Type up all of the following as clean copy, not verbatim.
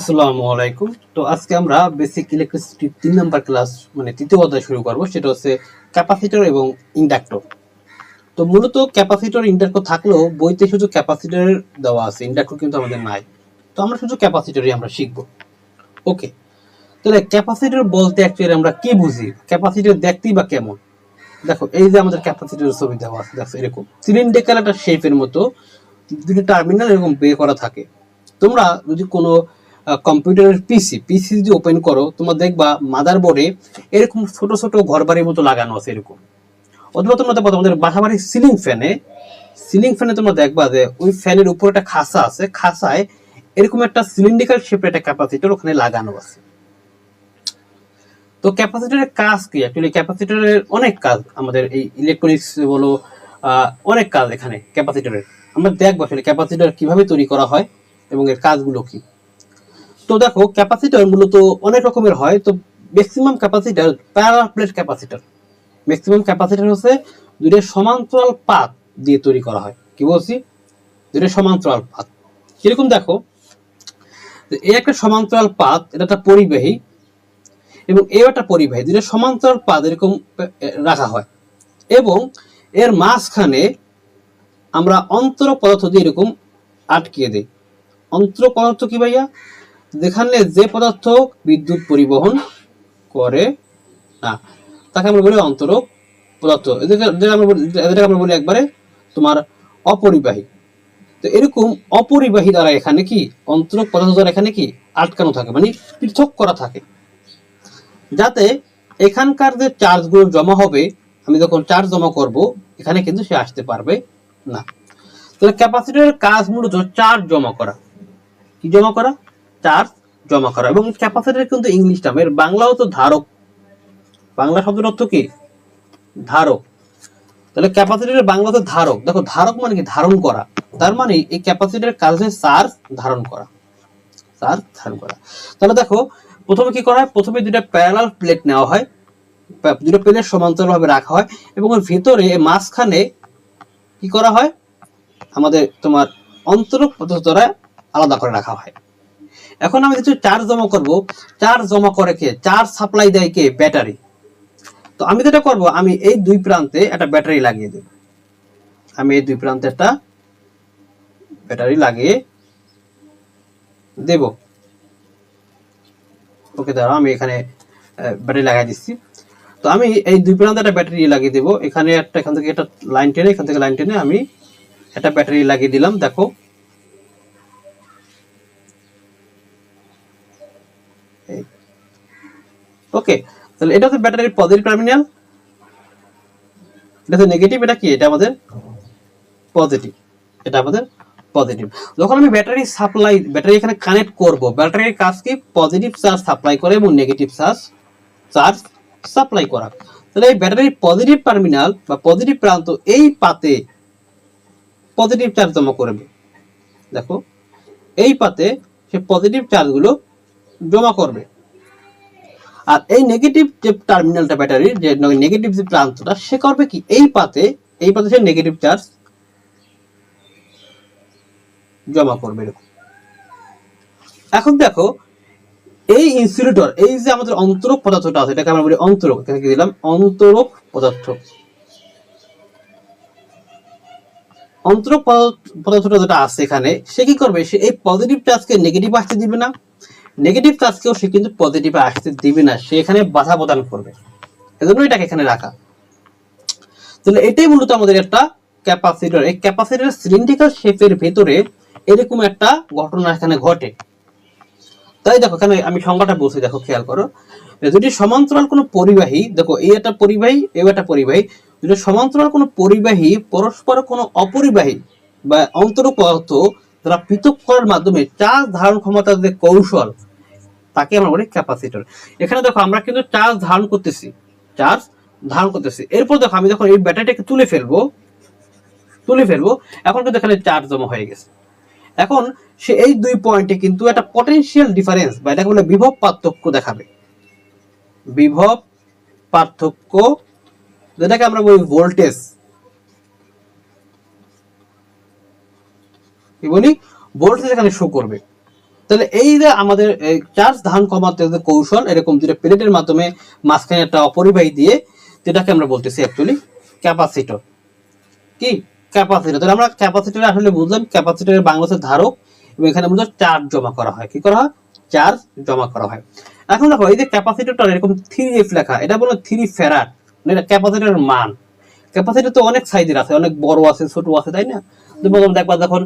আসসালামু আলাইকুম। তো আজকে আমরা বেসিক ইলেকট্রিসিটি 3 নাম্বার ক্লাস মানে তৃতীয় অধ্যায় শুরু করব। সেটা হচ্ছে ক্যাপাসিটর এবং ইন্ডাক্টর। তো মূলত ক্যাপাসিটর ইন্ডাক্টর থাকলেও বইতে শুধু ক্যাপাসিটর দেওয়া আছে, ইন্ডাক্টর কিন্তু আমাদের নাই। তো আমরা শুধু ক্যাপাসিটরই আমরা শিখব। ওকে, তাহলে ক্যাপাসিটর বলতে অ্যাকচুয়ালি আমরা কি বুঝি, ক্যাপাসিটর দেখতেই বা কেমন? দেখো, এই যে আমাদের ক্যাপাসিটরের ছবি দেওয়া আছে, দেখো এরকম সিলিন্ড্রিক্যাল একটা শেপের মতো দুটো টার্মিনাল এরকম বের করা থাকে। তোমরা যদি কোনো কম্পিউটারের পিসি যদি ওপেন করো, তোমরা দেখবা মাদারবোর্ডে এরকম ছোট ছোট ঘরবাড়ির মতো লাগানো আছে এরকম। অথবা তোমরা দেখবা তোমাদের বাসাবাড়ির সিলিং ফ্যানে তোমরা দেখবা যে ওই ফ্যানের উপর একটা খাঁচা আছে, খাঁচায় এরকম একটা সিলিন্ড্রিক্যাল শেপের একটা ক্যাপাসিটর ওখানে লাগানো আছে। তো ক্যাপাসিটরের কাজ কি? অ্যাকচুয়ালি ক্যাপাসিটরের অনেক কাজ, আমাদের এই ইলেকট্রনিক্স বলো অনেক কাজ এখানে ক্যাপাসিটরের। আমরা দেখবো আসলে ক্যাপাসিটর কিভাবে তৈরি করা হয় এবং এর কাজগুলো কি। তো দেখো, ক্যাপাসিটর মূলত অনেক রকমের হয়। তো maximum capacitor parallel plate capacitor. Maximum capacitor হচ্ছে দুইটা সমান্তরাল পাত দিয়ে তৈরি করা হয়। কি বলছি? দুইটা সমান্তরাল পাত। কিরকম দেখো, এই একটা সমান্তরাল পাত, এটা একটা পরিবাহী, এবং এই একটা পরিবাহী, দুইটা সমান্তরাল পাত এরকম রাখা হয়, এবং এর মাঝখানে আমরা অন্তরক পদার্থ দিয়ে এরকম আটকিয়ে দিই। অন্তরক পদার্থ কি ভাইয়া? যেখানে যে পদার্থ বিদ্যুৎ পরিবহন করে না, তাকে আমরা বলি অন্তরক পদার্থ। এদেরকে আমরা বলি একবারে তোমার অপরিবাহী। তো এরকম অপরিবাহী দ্বারা এখানে কি অন্তরক পদার্থ দ্বারা এখানে কি আটকানো থাকে, মানে পৃথক করা থাকে, যাতে এখানকার যে চার্জগুলো জমা হবে, আমি যখন চার্জ জমা করব এখানে কিন্তু সে আসতে পারবে না। তাহলে ক্যাপাসিটরের কাজ মূলত চার্জ জমা করা। কি জমা করা? চার্জ জমা করা। এবং ক্যাপাসিটর কিন্তু ইংলিশ টার্ম, এর বাংলাও তো ধারক। বাংলা শব্দের অর্থ কি? ধারক। তাহলে ক্যাপাসিটরের বাংলা তো ধারক। দেখো, ধারক মানে কি? ধারণ করা। তার মানে এই ক্যাপাসিটরের কাজ হচ্ছে চার্জ ধারণ করা। চার্জ ধারণ করা। তাহলে দেখো, প্রথমে কি করা হয়? প্রথমে দুটো প্যারালাল প্লেট নেওয়া হয়, দুটো প্লেট সমান্তরালভাবে রাখা হয়, এবং এর ভিতরে মাঝখানে কি করা হয়? আমাদের তোমার অন্তরক পদার্থ দ্বারা আলাদা করে রাখা হয়। এখন আমি কিছু চার্জ জমা করব। চার্জ জমা করে কে? চার্জ সাপ্লাই দেয় কে? ব্যাটারি। তো আমি যেটা করব, আমি এই দুই প্রান্তে একটা ব্যাটারি লাগিয়ে দেব। আমি এই দুই প্রান্তে একটা ব্যাটারি লাগিয়ে দেব। ওকে, দাঁড়াও, আমি এখানে ব্যাটারি লাগাই দিচ্ছি। তো আমি এই দুই প্রান্তে একটা ব্যাটারি লাগিয়ে দেব। এখানে একটা, এখান থেকে একটা লাইন টেনে, এখান থেকে লাইন টেনে আমি একটা ব্যাটারি লাগিয়ে দিলাম। দেখো, ওকে। তাহলে এটা হচ্ছে ব্যাটারির পজিটিভ টার্মিনাল, এটা হচ্ছে নেগেটিভ, এটা কি? এটা আমাদের পজিটিভ। এটা আমাদের পজিটিভ। যখন আমি ব্যাটারি এখানে কানেক্ট করব, ব্যাটারির কাজ কি? পজিটিভ চার্জ সাপ্লাই করে এবং নেগেটিভ চার্জ সাপ্লাই করা। তাহলে এই ব্যাটারির পজিটিভ টার্মিনাল বা পজিটিভ প্রান্ত এই পাতে পজিটিভ চার্জ জমা করবে। দেখো, এই পাতে সে পজিটিভ চার্জগুলো জমা করবে। আর এই নেগেটিভ যে টার্মিনালটা ব্যাটারির, যে নেগেটিভ যে প্রান্তটা, সে করবে কি? এই পাতে সে নেগেটিভ চার্জ জমা করবে এরকম। এখন দেখো, এই ইনসুলেটর, এই যে আমাদের অন্তরক পদার্থটা আছে, এটাকে আমরা বলি অন্তরক। এখানে কি দিলাম? অন্তরক পদার্থ। অন্তরক পদার্থটা যেটা আছে এখানে, সে কি করবে? সে এই পজিটিভ চার্জকে নেগেটিভ আসতে দিবে না, নেগেটিভ চার্জকেও সে কিন্তু পজিটিভে আসতে দিবে না, সে এখানে বাধা প্রদান করবে। এজন্য এটাকে এখানে রাখা। তাহলে এটাই মূলত আমাদের একটা ক্যাপাসিটর। এই ক্যাপাসিটরের সিলিন্ড্রিক্যাল শেপের ভেতরে এরকম একটা ঘটনা এখানে ঘটে। তাই দেখো, এখানে আমি সংজ্ঞাটা বলছি, দেখো খেয়াল করো। যদি সমান্তরাল কোনো পরিবাহী, দেখো এই একটা পরিবাহী, এই একটা পরিবাহী, যদি সমান্তরাল কোনো পরিবাহী পরস্পর কোনো অপরিবাহী বা অন্তরক পদার্থ যারা পৃথক করার মাধ্যমে চার্জ ধারণ ক্ষমতার যে কৌশল, তাকে আমরা বলি ক্যাপাসিটর। এখানে দেখো, আমরা কিন্তু চার্জ ধারণ করতেছি, এরপর দেখো, আমি যখন এই ব্যাটারিটাকে তুলে ফেলবো, এখন কিন্তু এখানে চার্জ জমা হয়ে গেছে। এখন সে এই দুই পয়েন্টে কিন্তু একটা পটেনশিয়াল ডিফারেন্স বা এটাকে বলে বিভব পার্থক্য দেখাবে। বিভব পার্থক্য, যেটাকে আমরা বলি ভোল্টেজ। কি বলি? ভোল্টেজ এখানে শো করবে। তাহলে এই যে আমাদের চার্জ ধারণ কমাতে যে কৌশল, এরকম দুটো প্লেটের মাধ্যমে মাঝখানে একটা অপরিবাহী দিয়ে, যেটাকে আমরা বলতেছি অ্যাকচুয়ালি ক্যাপাসিটর। কি ক্যাপাসিটর? তাহলে আমরা ক্যাপাসিটর আসলে বুঝলাম, ক্যাপাসিটরের বাংলা হচ্ছে ধারক, এবং এখানে বুঝলাম চার্জ জমা করা হয়। কি করা হয়? চার্জ জমা করা হয়। এখন দেখো এই যে ক্যাপাসিটরটা এরকম 3F লেখা, এটা বলো 3 ফ্যারাড, এটা ক্যাপাসিটরের মান। ক্যাপাসিটর তো অনেক সাইজের আছে, অনেক বড় আছে, ছোট আছে, তাই না? তোমার দেখবা যখন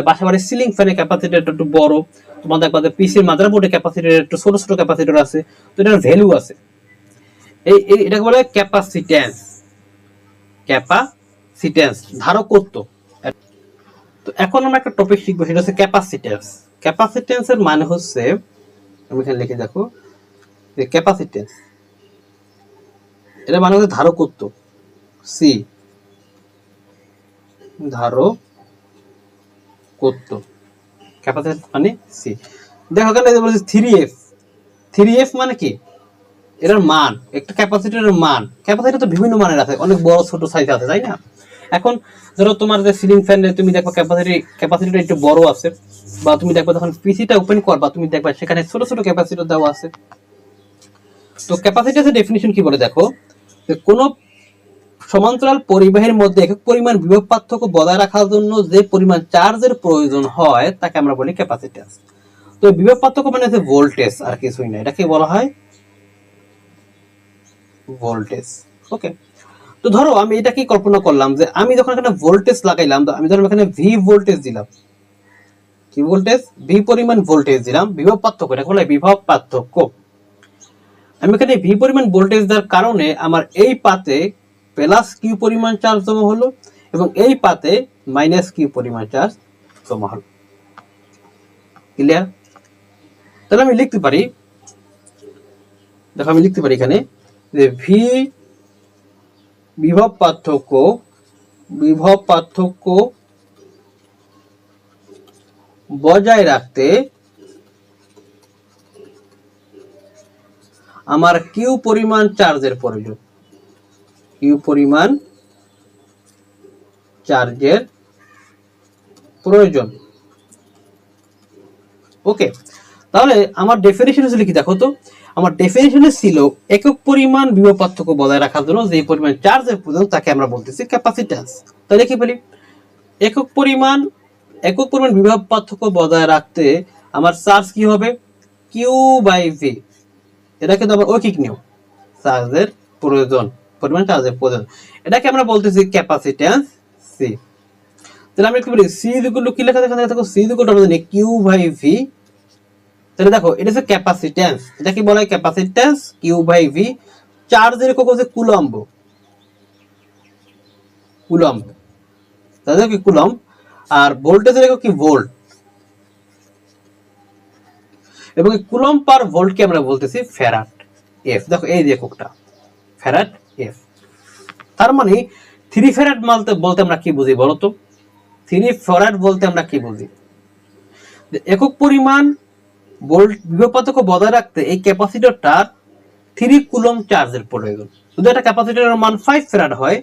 বাসা বাড়ির সিলিং ফ্যানের ক্যাপাসিটর একটু বড়, তোমার দেখবা যে পিসির মাদারবোর্ডে ক্যাপাসিটর একটু ছোট ছোট ক্যাপাসিটর আছে, তো এটার ভ্যালু আছে। এটাকে বলে ক্যাপাসিট্যান্স। ক্যাপাসিট্যান্স ধারকত্ব। তো এখন আমরা একটা টপিক শিখবো, সেটা হচ্ছে ক্যাপাসিট্যান্স। ক্যাপাসিট্যান্সের মানে হচ্ছে, আমি এখানে লিখে দেখো যে ক্যাপাসিট্যান্স, এটা মানে হচ্ছে ধারকত্ব। সি, ধারকত্ব। ক্যাপাসিট্যান্স মানে সি। দেখো এখানে বলছে 3F। 3F মানে কি? এটার মান, একটা ক্যাপাসিটরের মান। ক্যাপাসিটর তো বিভিন্ন মানের আছে, অনেক বড় ছোট সাইজ আছে, তাই না? এখন ধরো তোমার যে সিলিং ফ্যানে তুমি দেখো ক্যাপাসিটর একটু বড় আছে, বা তুমি দেখো যখন পিসিটা ওপেন করবা তুমি দেখবা সেখানে ছোট ছোট ক্যাপাসিটর দেওয়া আছে। তো ক্যাপাসিটরের ডেফিনিশন কি বলে দেখো, যে কোন সমান্তরাল পরিবাহীর মধ্যে একক পরিমাণ বিভব পার্থক্য বজায় রাখার জন্য যে পরিমাণ চার্জের প্রয়োজন হয় তাকে আমরা বলি ক্যাপাসিট্যান্স। তো বিভব পার্থক্য মানে হচ্ছে ভোল্টেজ, আর কিছুই না। এটাকে বলা হয় ভোল্টেজ। ওকে। তো ধরো আমি এটা কি কল্পনা করলাম, যে আমি যখন এখানে ভোল্টেজ লাগাইলাম, তো আমি ধরো এখানে ভি ভোল্টেজ দিলাম। কি ভোল্টেজ? ভি পরিমাণ ভোল্টেজ দিলাম। বিভব পার্থক্য, এটা বলে বিভব পার্থক্য। আমি এখানে ভি পরিমাণ ভোল্টেজ দেওয়ার কারণে আমার এই পাতে প্লাস কিউ পরিমাণ চার্জ জমা হলো, এবং এই পাতে মাইনাস কিউ পরিমাণ চার্জ জমা হলো। ক্লিয়ার? তাহলে আমি লিখতে পারি, দেখো আমি লিখতে পারি এখানে যে ভি বিভব পার্থক্য বজায় রাখতে আমার কিউ পরিমাণ চার্জের প্রয়োজন। কিউ পরিমাণ চার্জের প্রয়োজন। ওকে। তাহলে আমার ডেফিনিশন ছিল কি দেখো তো, আমার ডেফিনিশনে ছিল একক পরিমাণ বিভব পার্থক্য বজায় রাখার জন্য যে পরিমাণ চার্জের প্রয়োজন তাকে আমরা বলতেছি ক্যাপাসিট্যান্স। তাহলে কি বলি, একক পরিমাণ বিভব পার্থক্য বজায় রাখতে আমার চার্জ কি হবে? Q by V. এটা কিন্তু আবার ঐকিক নিয়ম, চার্জের প্রয়োজন, পরিমাণ চার্জের প্রয়োজন। এটাকে আমরা বলতেছি ক্যাপাসিট্যান্স সি। তাহলে আমরা কি বলি, সি ইকুয়াল টু কি লেখা থাকে? দেখো সি ইকুয়াল টু আমরা জানি কিউ বাই ভি। তাহলে দেখো এটা হচ্ছে ক্যাপাসিট্যান্স। এটা কি বলা হয়? Capacitance Q by V. চার্জের একক হচ্ছে কুলম্ব। তাহলে কি কুলম্ব। আর ভোল্টেজের একক কি? ভোল্ট। এবং কুলম্ব পার ভোল্টকে আমরা বলতেছি ফ্যারাড এফ। দেখো এই যে এককটা ফ্যারাড এফ। তার মানে 3 ফ্যারাড বলতে আমরা কি বুঝি বলো তো? 3 ফ্যারাড বলতে আমরা কি বুঝি? একক পরিমাণ বিভব পার্থক্য বজায় রাখতে এই ক্যাপাসিটরটার 3 কুলম্ব চার্জের প্রয়োজন। যদি একটা ক্যাপাসিটরের মান 5 ফ্যারাড হয়,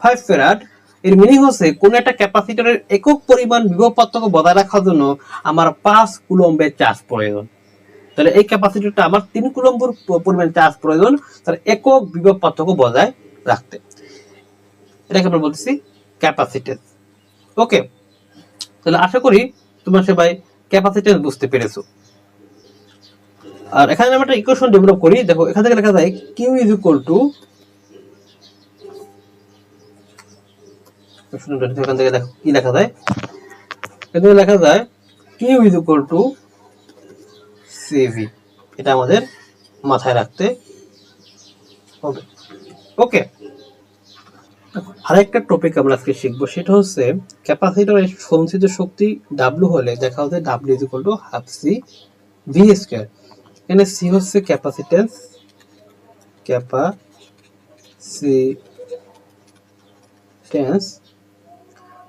5 ফ্যারাড, এর মিনিং হচ্ছে কোন একটা ক্যাপাসিটরের একক পরিমাণ বিভব পার্থক্য বজায় রাখার জন্য আমার 5 কুলম্বের চার্জ প্রয়োজন। তাহলে এই ক্যাপাসিটরটা আমার 3 কুলম্ব পরিমাণ চার্জ প্রয়োজন তার একক বিভব পার্থক্য বজায় রাখতে। এটাকে আমরা বলতেছি ক্যাপাসিট্যান্স। ওকে। তাহলে আশা করি তোমরা সবাই ক্যাপাসিট্যান্স বুঝতে পেরেছো। আর এখানে আমরা একটা ইকুয়েশন ডেভেলপ করি। দেখো এখান থেকে লেখা যায় কিউ ইজ ইকুয়াল টু, এখান থেকে দেখো কি লেখা যায়, এখানে লেখা যায় Q is equal to CV. এটা আমাদের মাথায় রাখতে হবে। ওকে। আরেকটা টপিক আমরা আজকে শিখবো, সেটা হচ্ছে ক্যাপাসিটরের সঞ্চিত শক্তি ডাব্লিউ হলে দেখা হচ্ছে W is equal to half C V square. এখানে সি হচ্ছে ক্যাপাসিট্যান্স,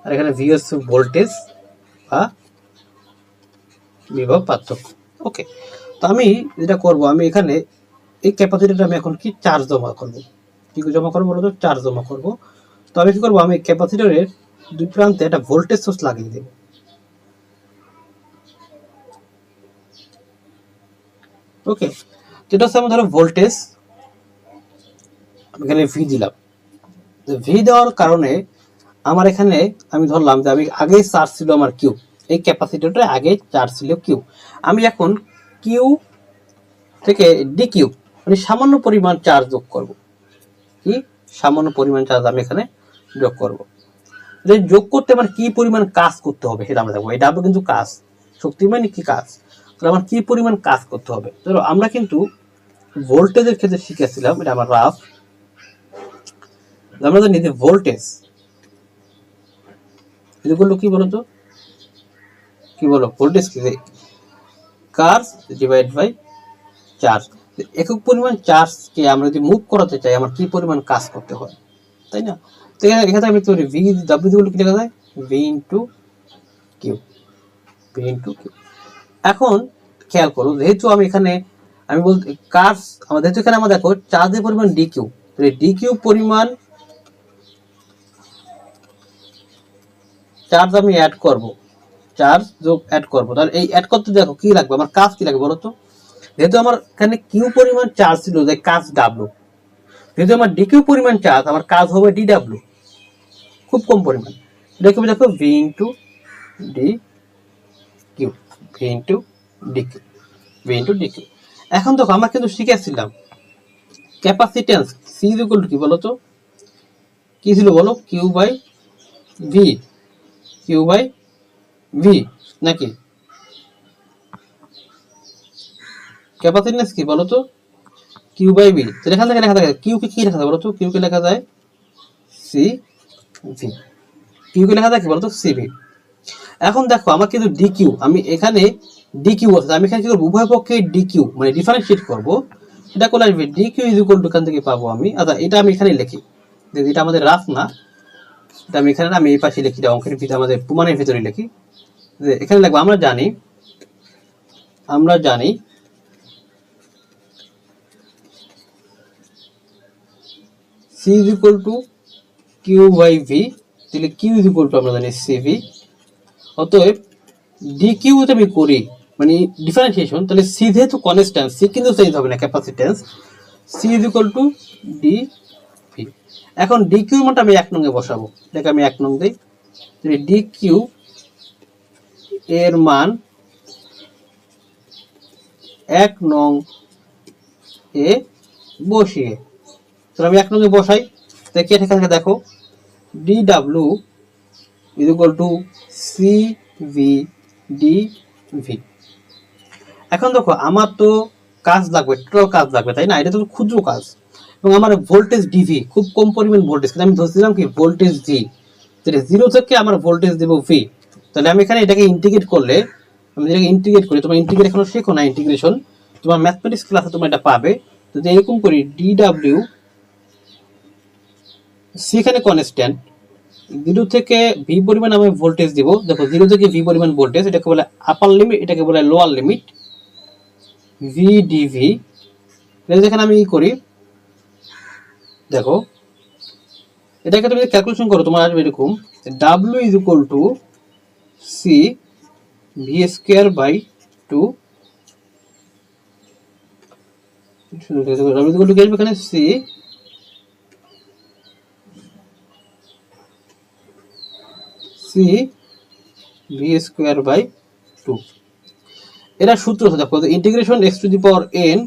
আর এখানে ভি হচ্ছে ভোল্টেজ বা বিভব পার্থক্য। ওকে। তো আমি যেটা করব, আমি এখানে এই ক্যাপাসিটরটা আমি এখন কি চার্জ জমা করব। কি জমা করবো বলতো? চার্জ জমা করব। তো আমি কি করবো, আমি ক্যাপাসিটরের দুই প্রান্তে একটা ভোল্টেজ সোর্স লাগিয়ে দেব। ওকে, যেটা হচ্ছে আমার ধরো ভোল্টেজ, এখানে ভি দিলাম। ভি দেওয়ার কারণে আমার এখানে আমি ধরলাম যে আমি আগে চার্জ ছিল আমার কিউ, এই ক্যাপাসিটরটা আগে চার্জ ছিল কিউ, আমি এখন কিউ থেকে ডি কিউ মানে সামান্য পরিমাণ চার্জ যোগ করব। কি সামান্য পরিমাণ চার্জ আমি এখানে যোগ করব। যোগ করতে আমার কি পরিমাণ কাজ করতে হবে সেটা আমরা দেখবো। এটা কিন্তু কাজ, শক্তি মানে কি কাজ, তাহলে আমার কি পরিমাণ কাজ করতে হবে। ধরো আমরা কিন্তু ভোল্টেজের ক্ষেত্রে শিখেছিলাম, এটা আমার রাফ, আমরা জানি যে ভোল্টেজ এগুলো কি বলতো, কি বলো ভোল্টেজ কি, কার্স ডিভাইড বাই চার্জ। একক পরিমাণ চার্জকে আমরা যদি মুভ করাতে চাই আমার কি পরিমাণ কাজ করতে হয়, তাই না? তো এখানে আমি তৈরি ভি ডাব্লিউ কি লেখা যায়, V into Q, V into Q. এখন খেয়াল করো, যেহেতু আমি এখানে আমি বলতে কার্স আমাদের, যেহেতু এখানে আমরা দেখো চার্জের পরিমাণ ডি কিউ, ডি কিউ পরিমাণ চার্জ আমি অ্যাড করব, চার্জ যোগ অ্যাড করব, তাহলে এই অ্যাড করতে দেখো কি লাগবে, আমার কাজ কি লাগবে বলো তো। যেহেতু আমার এখানে কিউ পরিমাণ চার্জ ছিল, যে কাজ ডাব্লু, যেহেতু আমার ডি কিউ পরিমাণ চার্জ, আমার কাজ হবে ডি ডাব্লু, খুব কম পরিমাণ। দেখো দেখো V into d Q, V into d Q, V into d Q. এখন দেখো আমরা কিন্তু শিখেছিলাম capacitance C is equal to কি বলো তো, কি ছিল বলো, Q by V, Q by V নাকি ক্যাপাসিটেন্স কি বলো তো, কিউ বাই ভি। তো এখান থেকে লেখা থাকে কিউ কে কি লেখা যায় বলো তো, কিউ কে লেখা যায় সি ভি, কিউ কে লেখা যায় কি বলো তো সি ভি। এখন দেখো আমার কিন্তু ডি কিউ, আমি এখানে ডি কিউ আছে, আমি এখানে কি করবো, উভয় পক্ষে ডি কিউ মানে ডিফারেন্সিয়েট করবো, এটা করলে আসবে d Q is equal to, এখান থেকে পাবো আমি, আচ্ছা এটা আমি এখানে লিখি, এটা আমাদের রাফ না, এটা আমি এখানে আমি এই পাশে লিখি, অঙ্কের ভিতরে আমাদের প্রমাণের ভিতরে লিখি, যে এখানে লাগবে আমরা জানি C is equal to Q by V, তাহলে কিউ ইজ ইকুয়াল টু আমরা জানি সিভি। অতএব ডি কিউ আমি করি মানে ডিফারেন্সিয়েশন, তাহলে সি যেহেতু কনস্ট্যান্ট, সি কিন্তু চেঞ্জ হবে না, capacitance, C is equal to d V. এখন ডি কিউ মানটা আমি 1 নং এ বসাবো, এটাকে আমি 1 নং দিই, ডি কিউ এর মান 1 নং এ বসিয়ে, তাহলে আমি 1 নং এ বসাই, দেখি এখানে দেখো d W is equal to C V d V. এখন দেখো আমার তো কাজ লাগবে, টোটাল কাজ লাগবে, তাই না? এটা তো ক্ষুদ্র কাজ, এবং আমার ভোল্টেজ ডিভি খুব কম পরিমাণ ভোল্টেজ, কিন্তু আমি ধরছিলাম কি ভোল্টেজ ভি, তাহলে 0 থেকে আমার ভোল্টেজ দেব ভি। তাহলে আমি এখানে এটাকে ইন্টিগ্রেট করলে, আমি এটাকে ইন্টিগ্রেট করি, তোমার ইন্টিগ্রেট এখনো শেখো না, ইন্টিগ্রেশন তোমার ম্যাথমেটিক্স ক্লাসে তোমরা এটা পাবে। যদি এরকম করি ডি ডাব্লিউ, সি এখানে কনস্ট্যান্ট, 0 থেকে ভি পরিমাণ আমি ভোল্টেজ দিব, দেখো 0 থেকে ভি পরিমাণ ভোল্টেজ, এটাকে বলে আপার লিমিট, এটাকে বলে লোয়ার লিমিট, ভি ডিভি। যেখানে আমি করি দেখো, এটাকে তুমি ক্যালকুলেশন করো, তোমার আসবে এরকম W is equal to C V square by 2, W is equal to এখানে C C V square by 2। এটা সূত্র আছে দেখো, integration X to the power N,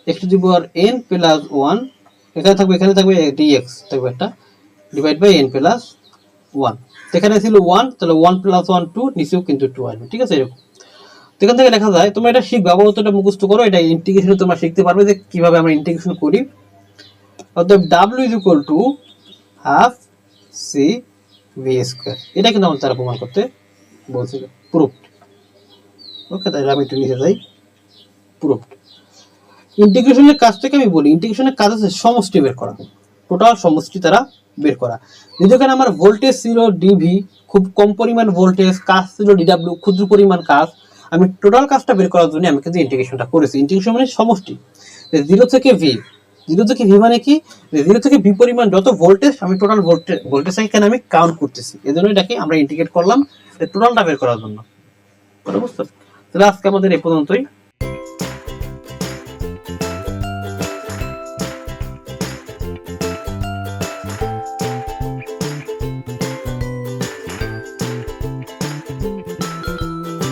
X to the power N plus 1, এখানে থাকবে ডিএক্স থাকবে একটা, ডিভাইড বাই এন প্লাস 1, এখানে ছিল 1, তাহলে 1 প্লাস 1 2, নিচেও কিন্তু 2 আসবে, ঠিক আছে এরকম। এখান থেকে লেখা যায়, তোমরা এটা শিখবে, আপাতত মুখস্থ করো, এটা ইন্টিগ্রেশন তোমরা শিখতে পারবে যে কিভাবে আমরা ইন্টিগ্রেশন করি। অতএব W is equal to half C V square, এটা কিন্তু আমাদের তারা প্রমাণ করতে বলছিল, প্রুফড। ওকে, তাহলে আমি একটু নিচে যাই, প্রুফড। ইন্টিগ্রেশনের কাজটাকে আমি বলি, ইন্টিগ্রেশনের কাজ আছে সমষ্টি বের করা, টোটাল সমষ্টি তারা বের করা। যেখানে আমার ভোল্টেজ ছিল ডিভি, খুব কম পরিমাণ ভোল্টেজ, কাজ ছিল ডিডাব্লিউ, ক্ষুদ্র পরিমাণ কাজ, আমি টোটাল কাজটা বের করার জন্য আমি কিন্তু ইন্টিগ্রেশনটা করেছি। ইন্টিগ্রেশন মানে সমষ্টি, 0 থেকে ভি, 0 থেকে ভি মানে কি, 0 থেকে ভি পরিমাণ যত ভোল্টেজ, আমি টোটাল ভোল্টেজটাকে এখানে আমি কাউন্ট করতেছি, এজন্য এটাকে আমরা ইন্টিগ্রেট করলাম টোটালটা বের করার জন্য। বুঝতে? তাহলে আজকে আমাদের এই পর্যন্তই।